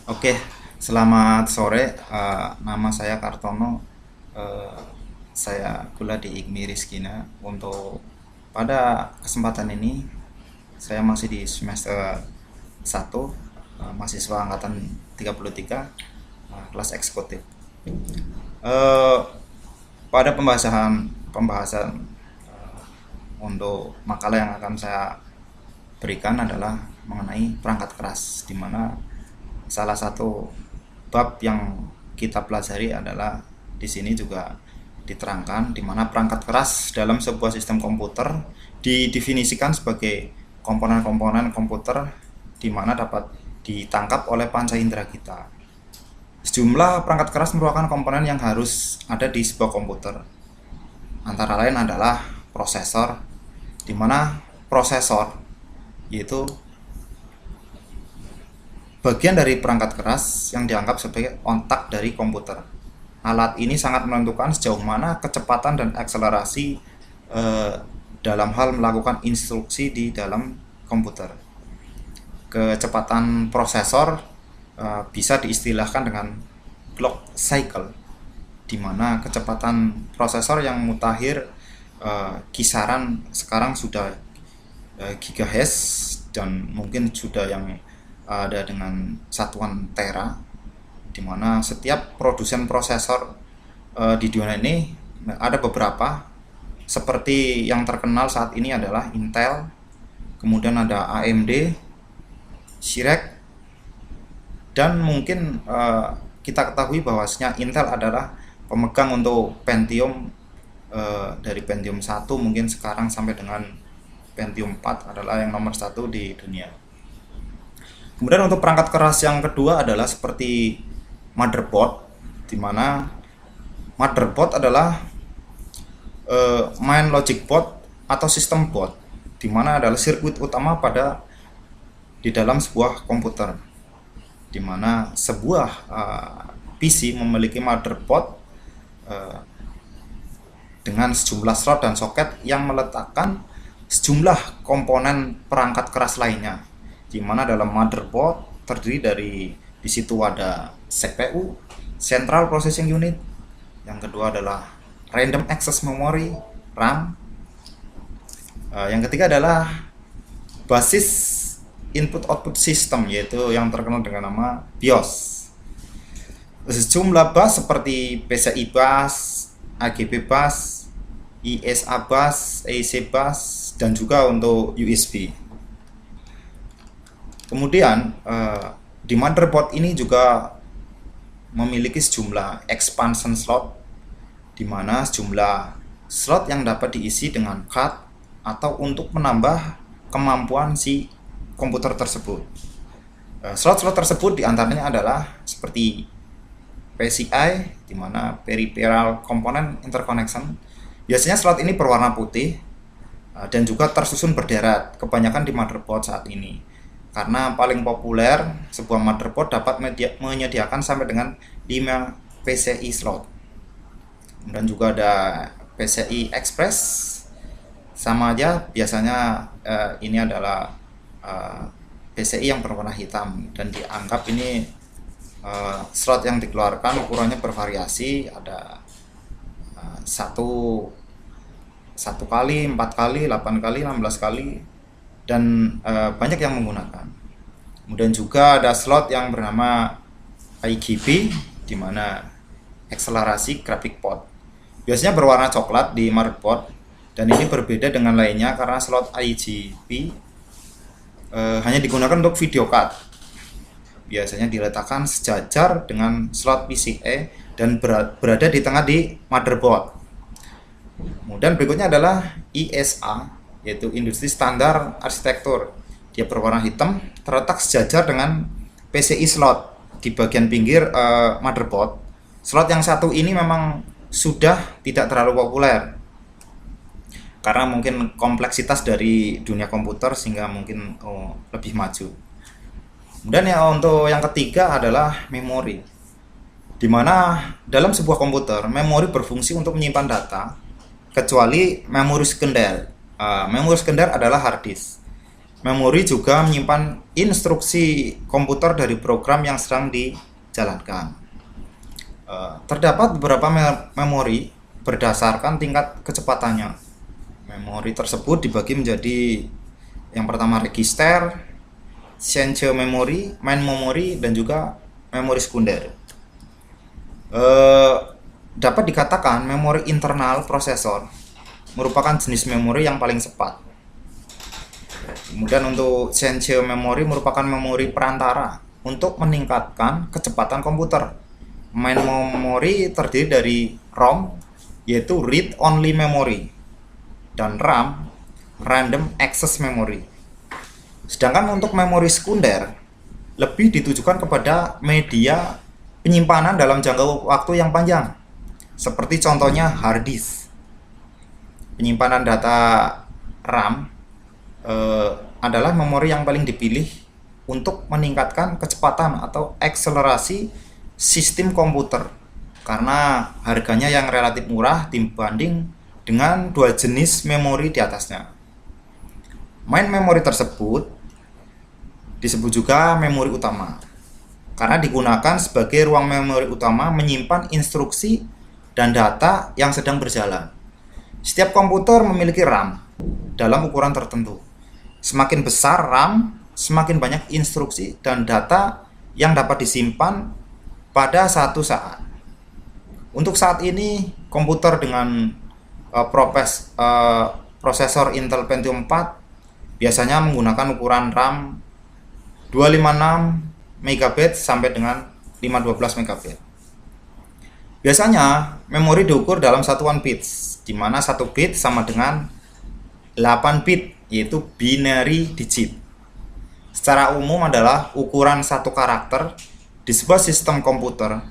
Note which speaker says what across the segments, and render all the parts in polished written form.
Speaker 1: Oke, selamat sore. Nama saya Kartono. Eh, saya kuliah di IGMI Rizkina. Untuk pada kesempatan ini, saya masih di semester 1, mahasiswa angkatan 33, kelas eksekutif. Eh, Pada pembahasan untuk makalah yang akan saya berikan adalah mengenai perangkat keras, di mana salah satu bab yang kita pelajari adalah di sini juga diterangkan di mana perangkat keras dalam sebuah sistem komputer didefinisikan sebagai komponen-komponen komputer di mana dapat ditangkap oleh panca indera kita. Sejumlah perangkat keras merupakan komponen yang harus ada di sebuah komputer. Antara lain adalah prosesor, di mana prosesor yaitu bagian dari perangkat keras yang dianggap sebagai otak dari komputer. Alat ini sangat menentukan sejauh mana kecepatan dan akselerasi dalam hal melakukan instruksi di dalam komputer. Kecepatan prosesor bisa diistilahkan dengan clock cycle, di mana kecepatan prosesor yang mutakhir kisaran sekarang sudah gigahertz dan mungkin sudah yang ada dengan satuan tera, di mana setiap produsen prosesor di dunia ini ada beberapa, seperti yang terkenal saat ini adalah Intel, kemudian ada AMD, Cirrus, dan mungkin kita ketahui bahwasanya Intel adalah pemegang untuk Pentium, dari Pentium 1 mungkin sekarang sampai dengan Pentium 4 adalah yang nomor 1 di dunia. Kemudian untuk perangkat keras yang kedua adalah seperti motherboard, di mana motherboard adalah main logic board atau sistem board, di mana adalah sirkuit utama di dalam sebuah komputer, di mana sebuah PC memiliki motherboard dengan sejumlah slot dan soket yang meletakkan sejumlah komponen perangkat keras lainnya, di mana dalam motherboard terdiri di situ ada CPU, Central Processing Unit, yang kedua adalah Random Access Memory, RAM, yang ketiga adalah basis Input Output System, yaitu yang terkenal dengan nama BIOS. Sejumlah bus seperti PCI bus, AGB bus, ISA bus, EIC bus, dan juga untuk USB. Kemudian di motherboard ini juga memiliki sejumlah expansion slot, di mana sejumlah slot yang dapat diisi dengan card atau untuk menambah kemampuan si komputer tersebut. Slot-slot tersebut diantaranya adalah seperti PCI, di mana Peripheral Component Interconnection. Biasanya slot ini berwarna putih dan juga tersusun berderet, kebanyakan di motherboard saat ini. Karena paling populer, sebuah motherboard dapat menyediakan sampai dengan 5 PCI slot. Kemudian juga ada PCI Express, sama aja biasanya ini adalah PCI yang berwarna hitam, dan dianggap ini slot yang dikeluarkan ukurannya bervariasi, ada satu kali, 4 kali, 8 kali, 16 kali, dan banyak yang menggunakan. Kemudian juga ada slot yang bernama IGB, di mana akselerasi graphic port. Biasanya berwarna coklat di motherboard, dan ini berbeda dengan lainnya karena slot IGB hanya digunakan untuk video card. Biasanya diletakkan sejajar dengan slot PCIe dan berada di tengah di motherboard. Kemudian berikutnya adalah ISA, yaitu Industri Standar Arsitektur. Dia berwarna hitam, terletak sejajar dengan PCI slot di bagian pinggir motherboard. Slot yang satu ini memang sudah tidak terlalu populer karena mungkin kompleksitas dari dunia komputer sehingga mungkin lebih maju. Kemudian ya untuk yang ketiga adalah memori, di mana dalam sebuah komputer memori berfungsi untuk menyimpan data, kecuali memori sekunder. Memori sekunder adalah hard disk. Memori juga menyimpan instruksi komputer dari program yang sedang dijalankan. Terdapat beberapa memori berdasarkan tingkat kecepatannya. Memori tersebut dibagi menjadi yang pertama register, change memory, main memory, dan juga memori sekunder. Dapat dikatakan memori internal prosesor merupakan jenis memori yang paling cepat. Kemudian untuk change memory merupakan memori perantara untuk meningkatkan kecepatan komputer. Main memory terdiri dari ROM, yaitu read only memory, dan RAM, random access memory. Sedangkan untuk memori sekunder lebih ditujukan kepada media penyimpanan dalam jangka waktu yang panjang, seperti contohnya hard disk. Penyimpanan data RAM adalah memori yang paling dipilih untuk meningkatkan kecepatan atau akselerasi sistem komputer karena harganya yang relatif murah dibanding dengan dua jenis memori di atasnya. Main memori tersebut disebut juga memori utama karena digunakan sebagai ruang memori utama menyimpan instruksi dan data yang sedang berjalan. Setiap komputer memiliki RAM dalam ukuran tertentu. Semakin besar RAM, semakin banyak instruksi dan data yang dapat disimpan pada satu saat. Untuk saat ini, komputer dengan prosesor Intel Pentium 4 biasanya menggunakan ukuran RAM 256 MB sampai dengan 512 MB. Biasanya, memori diukur dalam satuan bits, di mana 1 bit sama dengan 8 bit, yaitu binary digit. Secara umum adalah ukuran satu karakter di sebuah sistem komputer.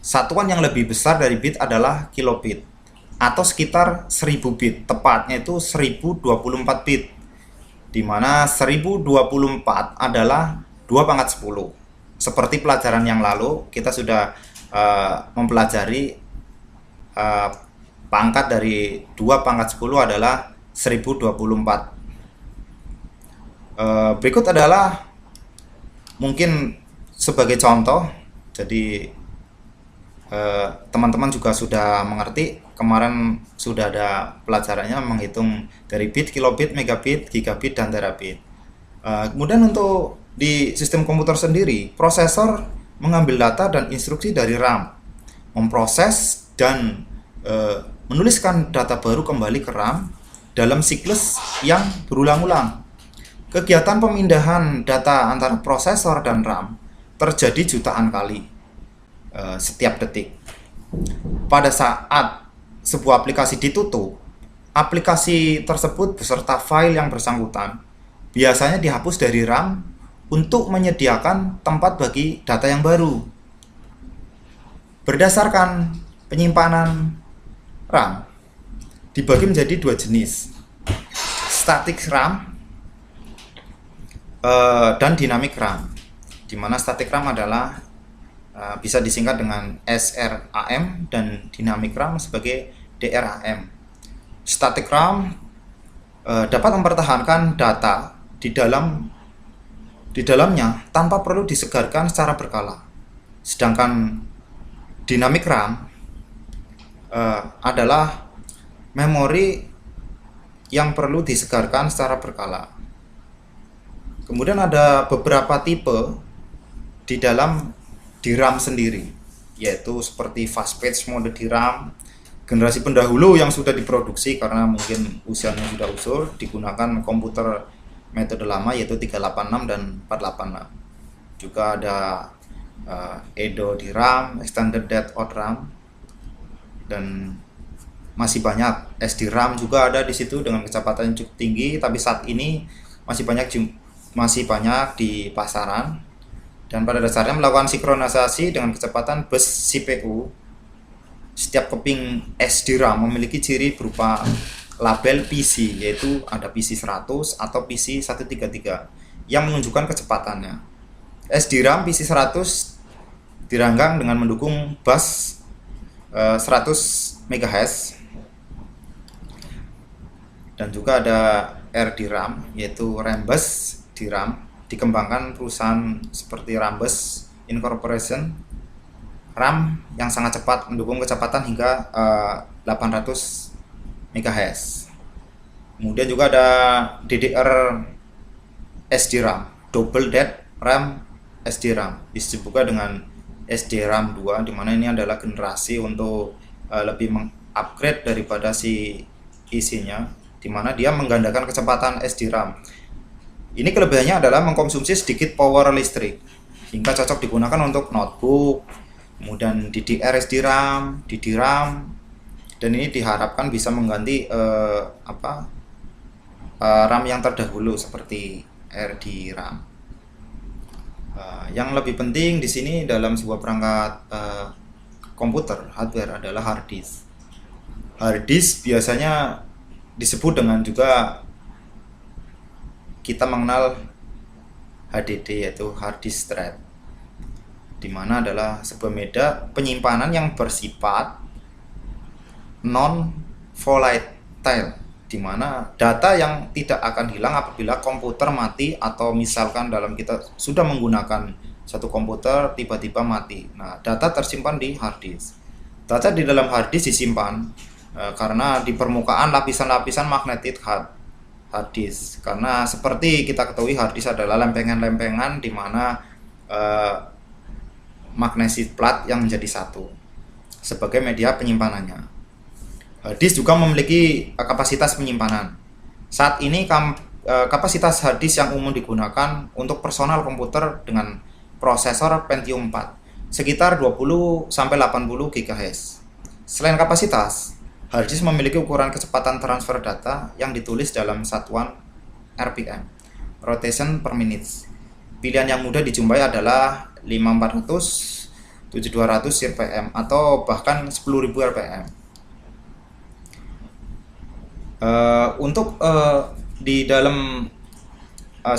Speaker 1: Satuan yang lebih besar dari bit adalah kilobit atau sekitar 1000 bit, tepatnya itu 1024 bit, di mana 1024 adalah 2/10. Seperti pelajaran yang lalu kita sudah mempelajari pangkat dari 2/10 adalah 1024. Berikut adalah mungkin sebagai contoh, jadi teman-teman juga sudah mengerti, kemarin sudah ada pelajarannya menghitung dari bit, kilobit, megabit, gigabit, dan terabit. Kemudian untuk di sistem komputer sendiri, prosesor mengambil data dan instruksi dari RAM, memproses dan menuliskan data baru kembali ke RAM dalam siklus yang berulang-ulang. Kegiatan pemindahan data antara prosesor dan RAM terjadi jutaan kali setiap detik. Pada saat sebuah aplikasi ditutup, aplikasi tersebut beserta file yang bersangkutan biasanya dihapus dari RAM untuk menyediakan tempat bagi data yang baru. Berdasarkan penyimpanan RAM dibagi menjadi dua jenis, static RAM dan dynamic RAM, di mana static RAM adalah bisa disingkat dengan SRAM dan dynamic RAM sebagai DRAM. Static RAM dapat mempertahankan data di dalamnya tanpa perlu disegarkan secara berkala. Sedangkan dynamic RAM adalah memori yang perlu disegarkan secara berkala. Kemudian ada beberapa tipe di dalam DRAM sendiri, yaitu seperti fast page mode DRAM, generasi pendahulu yang sudah diproduksi karena mungkin usianya sudah usul, digunakan komputer metode lama yaitu 386 dan 486. Juga ada Edo DRAM, Extended Date RAM, dan masih banyak SDRAM juga ada di situ dengan kecepatan yang cukup tinggi, tapi saat ini masih banyak di pasaran, dan pada dasarnya melakukan sinkronisasi dengan kecepatan bus CPU. Setiap keping SDRAM memiliki ciri berupa label PC, yaitu ada PC 100 atau PC 133 yang menunjukkan kecepatannya. SDRAM PC 100 diranggang dengan mendukung bus 100 MHz, dan juga ada RDRAM, yaitu Rambus DRAM, dikembangkan perusahaan seperti Rambus Incorporation. RAM yang sangat cepat, mendukung kecepatan hingga 800 MHz. Kemudian juga ada DDR SDRAM, Double Dead RAM SDRAM, disebut juga dengan SDRAM 2, dimana ini adalah generasi untuk lebih mengupgrade daripada si isinya, dimana dia menggandakan kecepatan SDRAM. Ini kelebihannya adalah mengkonsumsi sedikit power listrik, hingga cocok digunakan untuk notebook, kemudian DDR SDRAM, DDRAM, dan ini diharapkan bisa mengganti RAM yang terdahulu seperti RDRAM. Yang lebih penting di sini dalam sebuah perangkat komputer hardware adalah hard disk. Hard disk biasanya disebut dengan juga kita mengenal HDD, yaitu hard disk drive, di mana adalah sebuah media penyimpanan yang bersifat non volatile, di mana data yang tidak akan hilang apabila komputer mati, atau misalkan dalam kita sudah menggunakan satu komputer tiba-tiba mati. Nah, data tersimpan di hard disk. Data di dalam hard disk disimpan karena di permukaan lapisan-lapisan magnetic hard disk. Karena seperti kita ketahui, hard disk adalah lempengan-lempengan di mana magnetic plat yang menjadi satu sebagai media penyimpanannya. Hard disk juga memiliki kapasitas penyimpanan. Saat ini kapasitas hard disk yang umum digunakan untuk personal komputer dengan prosesor Pentium 4 sekitar 20-80 GHz. Selain kapasitas, hard disk memiliki ukuran kecepatan transfer data yang ditulis dalam satuan RPM, rotation per minute. Pilihan yang mudah dijumpai adalah 5400, 7200 RPM atau bahkan 10.000 RPM. Untuk di dalam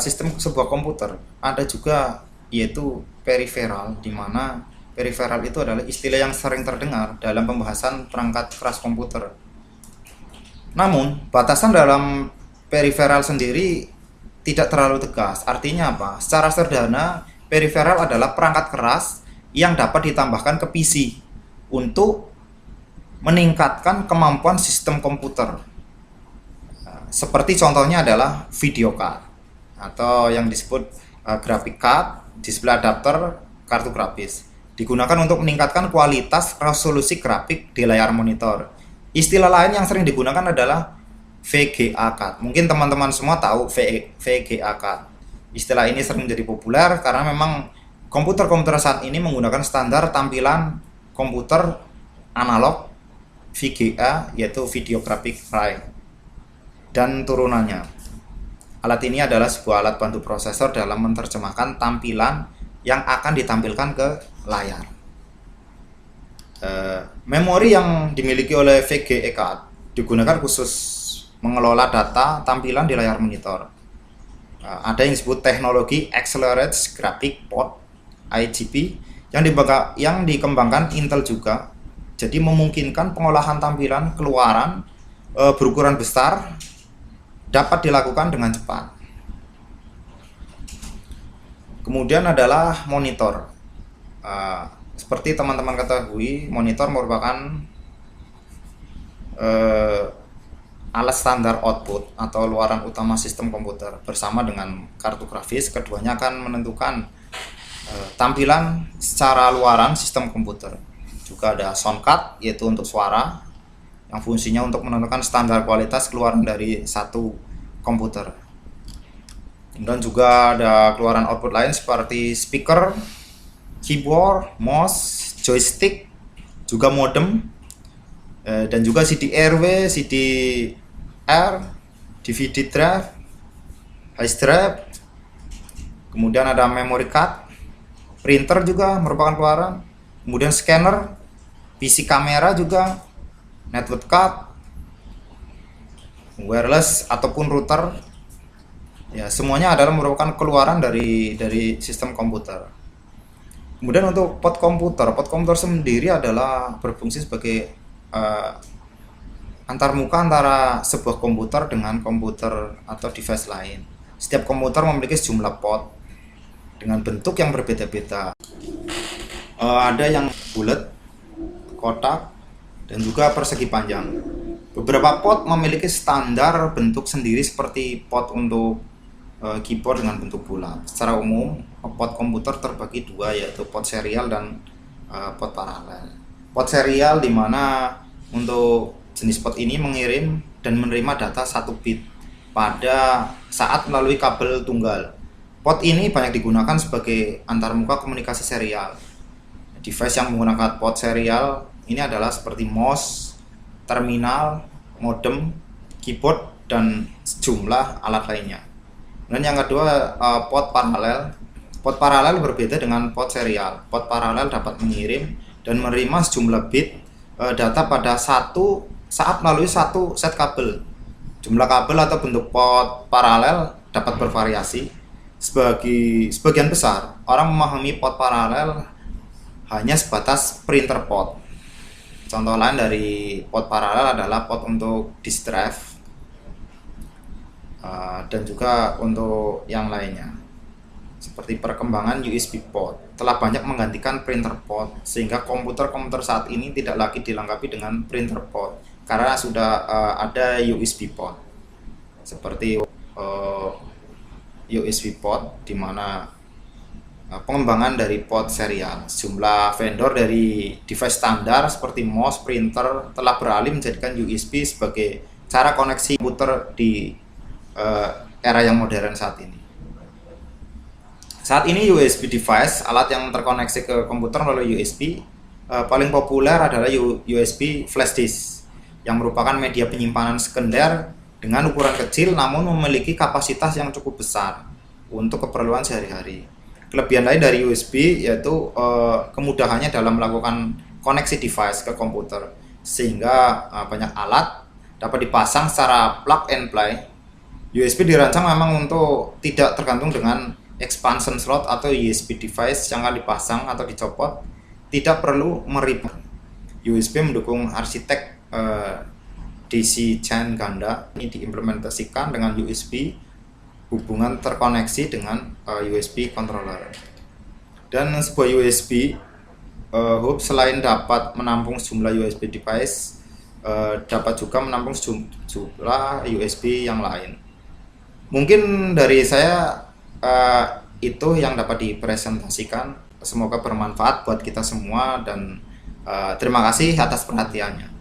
Speaker 1: sistem sebuah komputer ada juga yaitu peripheral, di mana peripheral itu adalah istilah yang sering terdengar dalam pembahasan perangkat keras komputer. Namun batasan dalam peripheral sendiri tidak terlalu tegas. Artinya apa? Secara sederhana, peripheral adalah perangkat keras yang dapat ditambahkan ke PC untuk meningkatkan kemampuan sistem komputer. Seperti contohnya adalah video card atau yang disebut graphic card, display adapter, kartu grafis. Digunakan untuk meningkatkan kualitas resolusi grafik di layar monitor. Istilah lain yang sering digunakan adalah VGA card. Mungkin teman-teman semua tahu VGA card. Istilah ini sering menjadi populer karena memang komputer-komputer saat ini menggunakan standar tampilan komputer analog VGA, yaitu Video Graphic Array, dan turunannya. Alat ini adalah sebuah alat bantu prosesor dalam menerjemahkan tampilan yang akan ditampilkan ke layar. Memori yang dimiliki oleh VGA card digunakan khusus mengelola data tampilan di layar monitor. Ada yang disebut teknologi Accelerated Graphic Port (IGP) yang dikembangkan Intel juga. Jadi memungkinkan pengolahan tampilan keluaran berukuran besar dapat dilakukan dengan cepat. Kemudian adalah monitor. Seperti teman-teman ketahui, monitor merupakan alat standar output atau luaran utama sistem komputer. Bersama dengan kartu grafis, keduanya akan menentukan tampilan secara luaran sistem komputer. Juga ada sound card, yaitu untuk suara, yang fungsinya untuk menentukan standar kualitas keluaran dari satu komputer. Dan juga ada keluaran output lain seperti speaker, keyboard, mouse, joystick, juga modem, dan juga CD-RW, CD-R, DVD drive, hard drive. Kemudian ada memory card, printer juga merupakan keluaran. Kemudian scanner, PC kamera juga, network card, wireless ataupun router. Ya, semuanya adalah merupakan keluaran dari sistem komputer. Kemudian untuk pot komputer sendiri adalah berfungsi sebagai antarmuka antara sebuah komputer dengan komputer atau device lain. Setiap komputer memiliki sejumlah port dengan bentuk yang berbeda-beda. Ada yang bulat, kotak, dan juga persegi panjang. Beberapa port memiliki standar bentuk sendiri seperti port untuk keyboard dengan bentuk bulat. Secara umum, port komputer terbagi dua, yaitu port serial dan port paralel. Port serial di mana untuk jenis port ini mengirim dan menerima data 1 bit pada saat melalui kabel tunggal. Port ini banyak digunakan sebagai antarmuka komunikasi serial. Device yang menggunakan port serial ini adalah seperti mouse, terminal, modem, keyboard, dan sejumlah alat lainnya. Dan yang kedua, port paralel. Port paralel berbeda dengan port serial. Port paralel dapat mengirim dan menerima sejumlah bit data pada satu saat melalui satu set kabel. Jumlah kabel atau bentuk port paralel dapat bervariasi. Sebagian besar orang memahami port paralel hanya sebatas printer port. Contoh lain dari port paralel adalah port untuk disk drive dan juga untuk yang lainnya. Seperti perkembangan USB port telah banyak menggantikan printer port, sehingga komputer-komputer saat ini tidak lagi dilengkapi dengan printer port karena sudah ada USB port. Seperti USB port, di mana pengembangan dari port serial. Sejumlah vendor dari device standar seperti mouse, printer telah beralih menjadikan USB sebagai cara koneksi komputer di era yang modern saat ini. Saat ini USB device, alat yang terkoneksi ke komputer melalui USB, paling populer adalah USB flash disk, yang merupakan media penyimpanan sekunder dengan ukuran kecil namun memiliki kapasitas yang cukup besar untuk keperluan sehari-hari. Kelebihan lain dari USB yaitu kemudahannya dalam melakukan koneksi device ke komputer, sehingga banyak alat dapat dipasang secara plug and play. USB dirancang memang untuk tidak tergantung dengan expansion slot atau USB device yang akan dipasang atau dicopot, tidak perlu meribet. USB mendukung arsitek DC chain ganda. Ini diimplementasikan dengan USB, hubungan terkoneksi dengan USB controller. Dan sebuah USB hub selain dapat menampung sejumlah USB device, dapat juga menampung sejumlah USB yang lain. Mungkin dari saya itu yang dapat dipresentasikan. Semoga bermanfaat buat kita semua, dan terima kasih atas perhatiannya.